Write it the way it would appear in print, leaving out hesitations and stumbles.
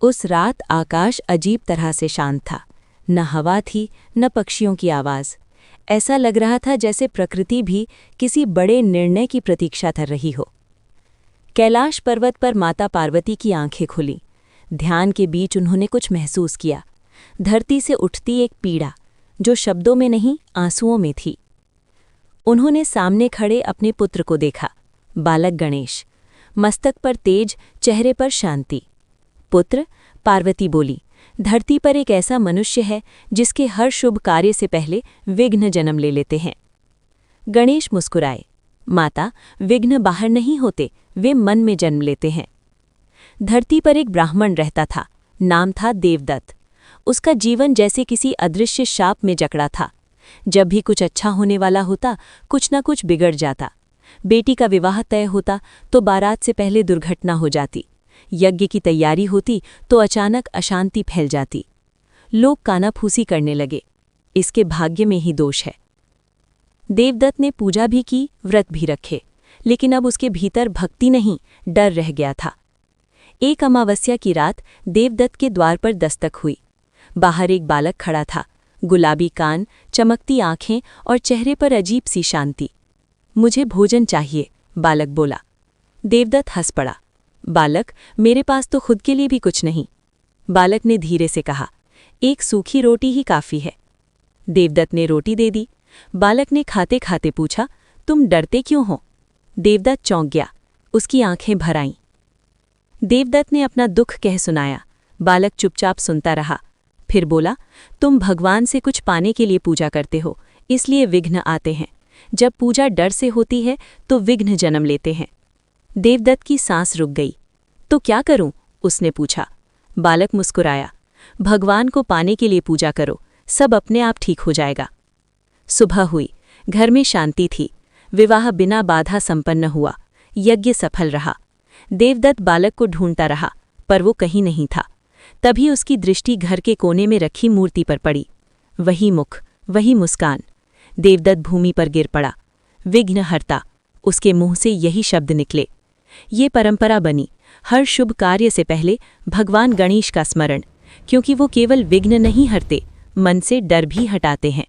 उस रात आकाश अजीब तरह से शांत था। न हवा थी, न पक्षियों की आवाज़। ऐसा लग रहा था जैसे प्रकृति भी किसी बड़े निर्णय की प्रतीक्षा कर रही हो। कैलाश पर्वत पर माता पार्वती की आंखें खुलीं। ध्यान के बीच उन्होंने कुछ महसूस किया। धरती से उठती एक पीड़ा, जो शब्दों में नहीं, आंसुओं में थी। उन्होंने सामने खड़े अपने पुत्र को देखा, बालक गणेश। मस्तक पर तेज, चेहरे पर शांति। पुत्र, पार्वती बोली, धरती पर एक ऐसा मनुष्य है जिसके हर शुभ कार्य से पहले विघ्न जन्म ले लेते हैं। गणेश मुस्कुराए, माता, विघ्न बाहर नहीं होते, वे मन में जन्म लेते हैं। धरती पर एक ब्राह्मण रहता था, नाम था देवदत्त। उसका जीवन जैसे किसी अदृश्य शाप में जकड़ा था। जब भी कुछ अच्छा होने वाला होता, कुछ न कुछ बिगड़ जाता। बेटी का विवाह तय होता तो बारात से पहले दुर्घटना हो जाती। यज्ञ की तैयारी होती तो अचानक अशांति फैल जाती। लोग कानाफूसी करने लगे, इसके भाग्य में ही दोष है। देवदत्त ने पूजा भी की, व्रत भी रखे, लेकिन अब उसके भीतर भक्ति नहीं, डर रह गया था। एक अमावस्या की रात देवदत्त के द्वार पर दस्तक हुई। बाहर एक बालक खड़ा था, गुलाबी कान, चमकती आंखें और चेहरे पर अजीब सी शांति। मुझे भोजन चाहिए, बालक बोला। देवदत्त हंस पड़ा। बालक, मेरे पास तो खुद के लिए भी कुछ नहीं। बालक ने धीरे से कहा, एक सूखी रोटी ही काफ़ी है। देवदत्त ने रोटी दे दी। बालक ने खाते खाते पूछा, तुम डरते क्यों हो? देवदत्त चौंक गया, उसकी आंखें भर आईं। देवदत्त ने अपना दुख कह सुनाया। बालक चुपचाप सुनता रहा, फिर बोला, तुम भगवान से कुछ पाने के लिए पूजा करते हो, इसलिए विघ्न आते हैं। जब पूजा डर से होती है तो विघ्न जन्म लेते हैं। देवदत्त की सांस रुक गई। तो क्या करूं? उसने पूछा। बालक मुस्कुराया, भगवान को पाने के लिए पूजा करो, सब अपने आप ठीक हो जाएगा। सुबह हुई, घर में शांति थी। विवाह बिना बाधा संपन्न हुआ, यज्ञ सफल रहा। देवदत्त बालक को ढूंढता रहा, पर वो कहीं नहीं था। तभी उसकी दृष्टि घर के कोने में रखी मूर्ति पर पड़ी। वही मुख, वही मुस्कान। देवदत्त भूमि पर गिर पड़ा। विघ्नहर्ता, उसके मुंह से यही शब्द निकले। ये परंपरा बनी, हर शुभ कार्य से पहले भगवान गणेश का स्मरण, क्योंकि वो केवल विघ्न नहीं हरते, मन से डर भी हटाते हैं।